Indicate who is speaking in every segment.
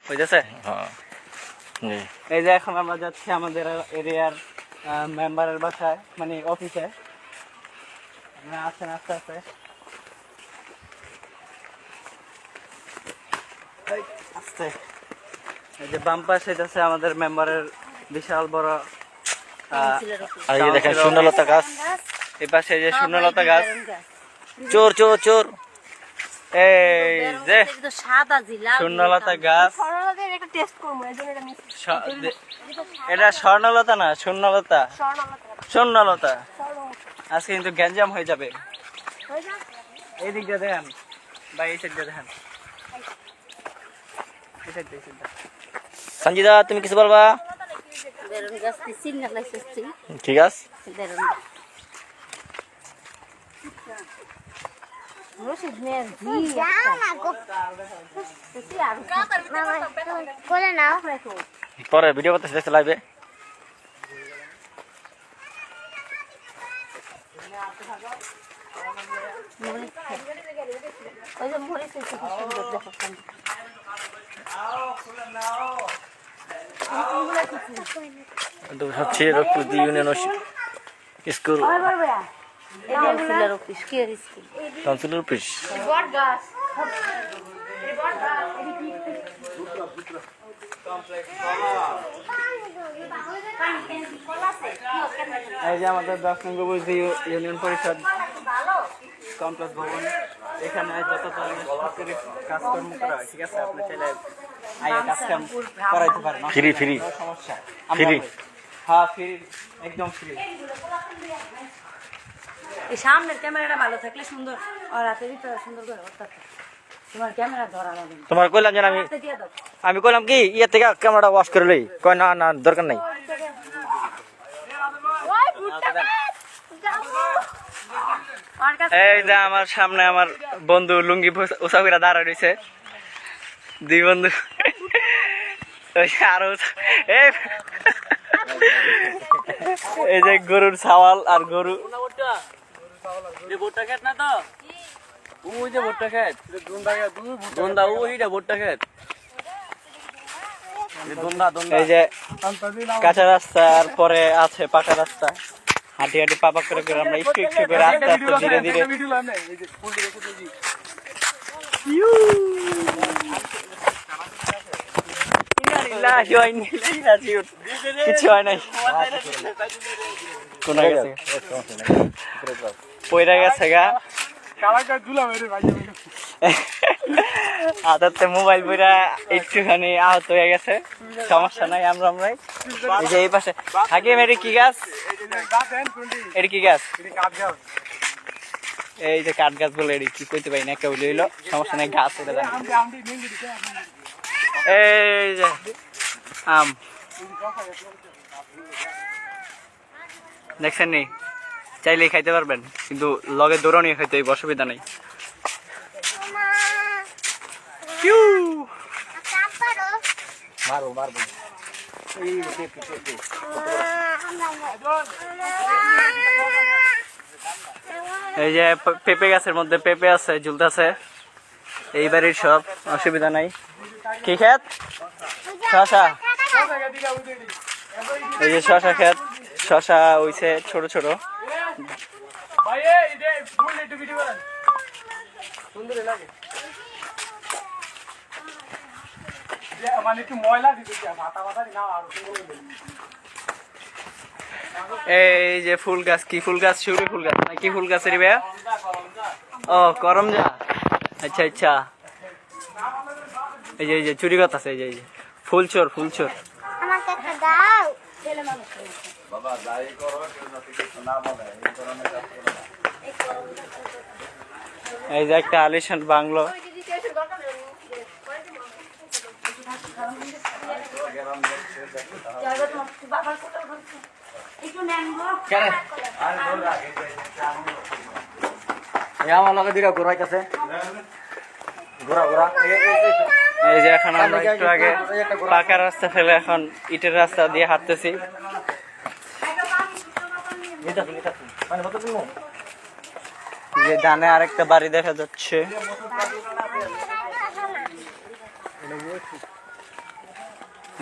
Speaker 1: হইতেছে। এই যে এখন আমরা যাচ্ছি আমাদের এরিয়ার মেম্বারের বাসায়, মানে অফিসে। আছেন আস্তে আস্তে আস্তে। এই যে বাম পাশে যাচ্ছে আমাদের মেম্বারের বিশাল বড়
Speaker 2: দেখেন শূন্যলতা গাছ,
Speaker 1: এই পাশে যে শূন্যলতা গাছ। চোর চোর চোর। এই যে শূন্যলতা গাছ, এটা স্বর্ণলতা না শূন্যলতা, শূন্যলতা। আজকে কিন্তু গ্যাঞ্জাম হয়ে যাবে। এই দিক দিয়ে দেখেন বা এই সাইড দিয়ে দেখেন, এই সাইড দিয়ে।
Speaker 2: সঞ্জিদা তুমি কিছু বলবা? ঠিক আছে। পরে ভিডিও করতেছে দেখতে লাইভে। হচ্ছে রক্তদি ইউনিয়ন স্কুল, কাউন্সিলর অফিস।
Speaker 1: এই যে আমাদের 10 নম্বর ইউনিয়ন পরিষদ কমপ্লেক্স ভবন। এখানে যত ধরনের সরকারি কাজকর্ম করা হয়, ঠিক আছে, আপনি চাইলে আইয়া কাজকাম করাইতে পারেন।
Speaker 2: ফ্রি ফ্রি
Speaker 1: সমস্যা
Speaker 2: ফ্রি।
Speaker 1: হ্যাঁ ফ্রি, একদম ফ্রি।
Speaker 3: এই সামনের ক্যামেরাটা ভালো থাকলে সুন্দর, আর রাতের ভিতরে সুন্দর করে করতে। তোমার ক্যামেরা ধরা লাগবে।
Speaker 2: তোমার কইলাম যে আমি কইলাম কি ইয়ে থেকে ক্যামেরাটা ওয়াশ করে লই, কয় না না দরকার নাই।
Speaker 1: এই যে আমার সামনে আমার বন্ধু লুঙ্গি উঁচা করে দাঁড়া রয়েছে, দুই বন্ধু। আরো এই যে গরুর ছাওয়াল আর গরু। ভুট্টা খেত না তো, ওই যে ভুট্টা খেত, ওইটা ভুট্টা খেত। এই যে কাঁচা রাস্তার পরে আছে পাকা রাস্তা। হাঁটি হাঁটি পাপা করে করে আমরা একটু একটু করে আস্তে আস্তে ধীরে ধীরে। কিছু হয় নাই, কোন পয়রা গেছে গা আদাতে মোবাইল বইরা একটুখানি আহত হয়ে গেছে। সমস্যা নাই, আমরাই। এই যে এই পাশে হাকিম, এটি কি গাছ? এটি কি গাছ? এই যে কাঠ গাছ বলে, এটি কি কইতে পারি না, কেউ লইলো, সমস্যা নাই, গাছ এটা জানি। এই যে আম দেখছেন নি, চাইলেই খাইতে পারবেন, কিন্তু লগে দৌড়ানি খাইতে অসুবিধা নেই। এই যে পেঁপে গাছের মধ্যে পেঁপে আছে, ঝুলতেছে। এই বাড়ির সব, অসুবিধা নাই। কি ক্ষেত? শশা। এই যে শশা ক্ষেত, শশা হইছে ছোট ছোট। এই যে ফুল গাছ, কি ফুল গাছ? শিউলি ফুল গাছ না কি ফুল গাছ রে ভাইয়া? ও করমজা, আচ্ছা আচ্ছা। এই যে চুরি কথা আছে, এই যে ফুলচোর, ফুলচোর। এই যে একটা আলিশান বাংলো।
Speaker 2: আমার লগে দিরা ঘোরাই কাছে ঘোরা ঘোরা।
Speaker 1: এই যে এখন আমরা একটু আগে পাকা রাস্তা ফেলে এখন ইটের রাস্তা দিয়ে হাঁটতেছি। যে ডানে আরেকটা বাড়ি দেখা যাচ্ছে।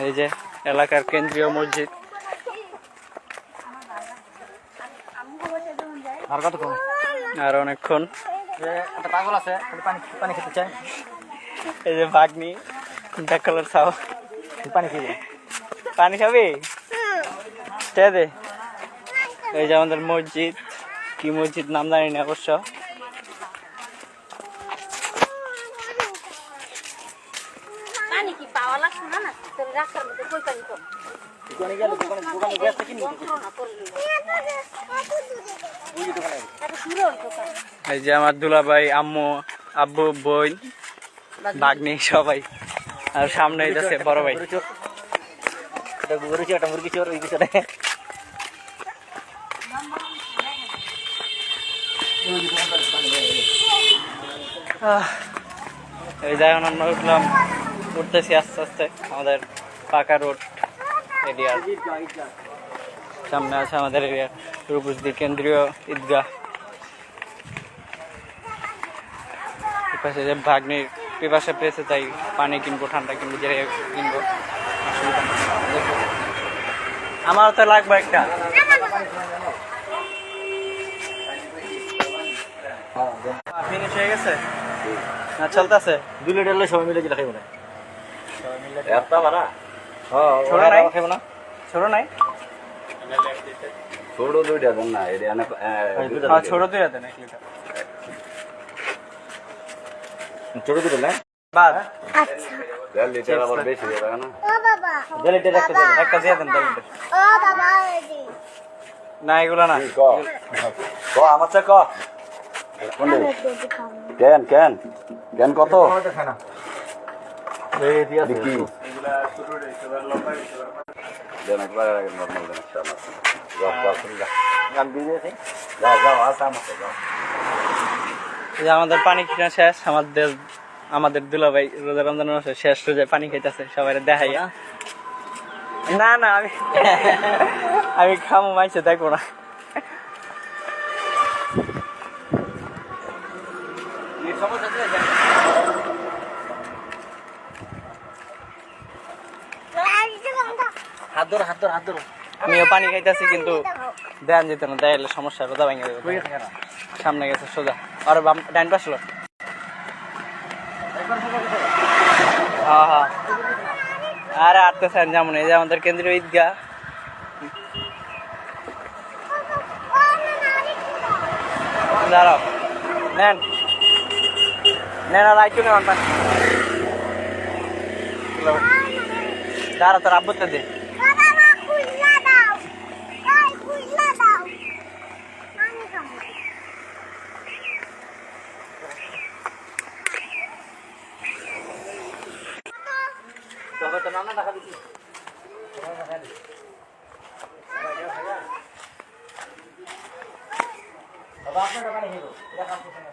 Speaker 1: এই যে এলাকার কেন্দ্রীয় মসজিদ।
Speaker 2: আর কত কম
Speaker 1: আর অনেকক্ষণ।
Speaker 2: একটা পাগল আছে পানি পানি খেতে চায়
Speaker 1: এই যে বাগনি ব্ল্যাক কালার ছাও,
Speaker 2: পানি খেয়ে
Speaker 1: পানি খাবি দে। এই যে আমাদের মসজিদ, কি মসজিদ নাম জানি না অবশ্য।
Speaker 3: পানি কি পাওয়া লাগছে না না তোর রাস্তার মধ্যে কই পানি তো
Speaker 2: দোকানে গেলে দোকানে গ্যাস থেকে নিয়ে
Speaker 3: করোনা করলি এটা শুরু দোকান
Speaker 1: এই যে আমার দুলাভাই, আম্মু, আব্বু, বোন, বাগনি সবাই। আর সামনে যাচ্ছে বড় ভাই।
Speaker 2: এটা গরু একটা মুরগি চোর ওই পিছনে
Speaker 1: এই যে এখন আমরা উঠতেছি আস্তে আস্তে আমাদের পাকা রোড এরিয়ার সামনে আছে আমাদের এরিয়া রূপসী কেন্দ্রীয় ঈদগাহ। পাশে যে ভাগ্নির পিপাসা পেয়েছে তাই পানি কিনবো, ঠান্ডা কিনবো, যে কিনবো অসুবিধা নেই। আমার তো লাগবে একটা। ফিনিশ হয়ে গেছে না চলতেছে?
Speaker 2: 2 লিটার সবাই মিলে যেটা খাইব না একটা বাড়া
Speaker 1: ছোট নাই?
Speaker 2: খাইব না
Speaker 1: ছোট নাই?
Speaker 4: ছোট দুইটা দেন না এটা
Speaker 1: হ্যাঁ ছোট দুই দেন 1 লিটার।
Speaker 2: ছোট দুটো না
Speaker 1: বাদ
Speaker 4: 1.5 লিটার আবার বেশি হয়ে যাবে না
Speaker 2: 2 লিটার
Speaker 1: একটা দিয়ে দেন 2 লিটার। না এগুলো না।
Speaker 4: ক ক আমার চা ক কেন কেন কেন কত
Speaker 2: এই দিয়া
Speaker 4: বিকি দেন একবার নরমাল দেন ইনশাআল্লাহ
Speaker 2: গান দিয়ে দিয়েছি
Speaker 4: যাও যাও আসা আমাকে যাও
Speaker 1: এই যে আমাদের পানি কিনা শেষ। আমাদের দুলাভাই রোজা রমজান মাসে শেষ রোজায় পানি খাইতেছে, সবাই দেখাই। না না আমি আমি খামো মাইছে দেখবো না।
Speaker 2: হাত ধরো
Speaker 1: আমিও পানি খাইতেছি কিন্তু দেন যেত না, দেয়ালে সমস্যা, রোজা ভেঙে দেবে। সামনে গেছে সোজা আর ডাইন পাশ হলো। হ্যাঁ হ্যাঁ আরে আটতেছেন যেমন। এই যে আমাদের কেন্দ্রীয় ঈদগাহ। দাঁড়াও নেন নেন আর আইটু নেন পানি। দাঁড়া তোর আব্বুতে দে।
Speaker 2: তবে তো নানা টাকা দিছি বাবা আপনার টাকা নেই গো এটা কাজ করতে না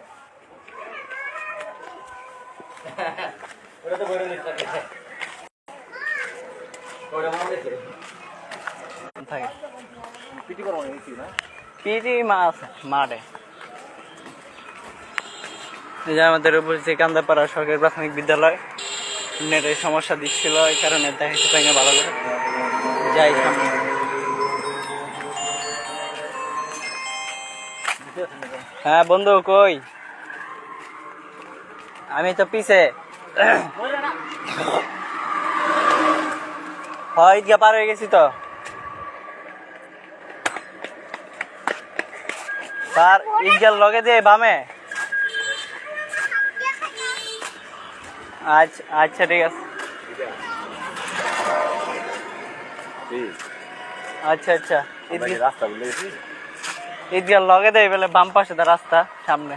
Speaker 2: ওটা তো বড় লিস্ট আছে ওটা মনে দেখে
Speaker 1: থাকে
Speaker 2: পিটি করো নাকি না
Speaker 1: পিটি মাছ মাঠে। এই যে আমাদের উপর যে কান্দাপাড়া সরকারি প্রাথমিক বিদ্যালয় নেটের সমস্যা দিচ্ছিল, এই কারণে দেখাতে পাই না ভালো করে। যাই সামনে। হ্যাঁ বন্ধু কই? আমি তো পিছে। হয় ঈদগাহ পার হয়ে গেছি তো। তার ঈদগাহ লগে দিয়ে বামে। আচ্ছা আচ্ছা ঠিক আছে। আচ্ছা আচ্ছা
Speaker 4: রাস্তা বলে গেছি
Speaker 1: ঈদগাহ লগে দেয় বলে বাম পাশে তার রাস্তা সামনে।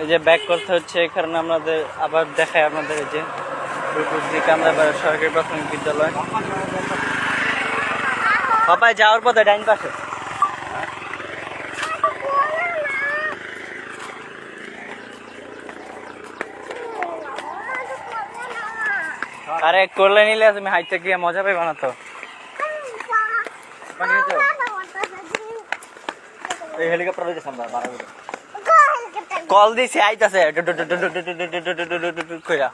Speaker 1: এই যে ব্যাক করতে হচ্ছে, এই কারণে আমাদের আবার দেখায় আপনাদের এই যে কান্দাপাড়া সরকারি প্রাথমিক বিদ্যালয়। বাবা যাওয়ার পথে ডাইন পাশে। আরে করলে নিলে তুমি হাইটে গিয়ে মজা পাইবা না তো।
Speaker 2: এই হেলিকপ্টার হইছে সামনে 12 মিনিট কল দিছে আইতাছে কইরা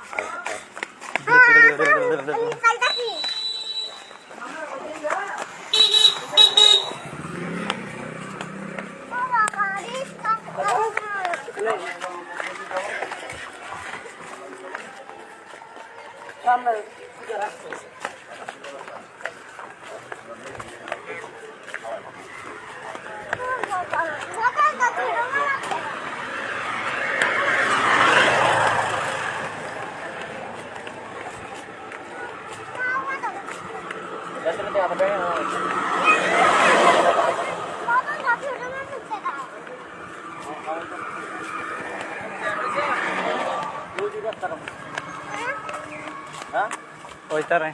Speaker 1: ওই তারে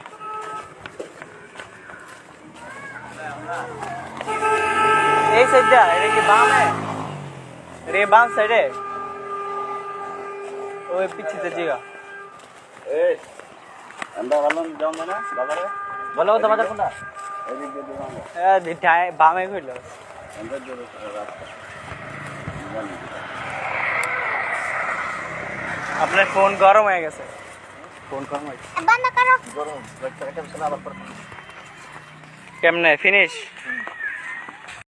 Speaker 1: এই সাইডটা এটা কি বামে রে বাম সাইডে ওই পিছিতে জিগা
Speaker 4: এই আমরা ভালো যাও না বাজারে
Speaker 2: বলো তোমাদের কোনটা
Speaker 4: এদিক দিয়ে দিলাম
Speaker 1: বামে কইলো
Speaker 4: আমরা জোরে রাস্তা জানি
Speaker 1: আপনার ফোন গরম হয়ে গেছে
Speaker 2: ফোন কর মই
Speaker 3: বন্ধ করো
Speaker 2: গরম একটা একটা আবার
Speaker 1: কেমনে ফিনিশ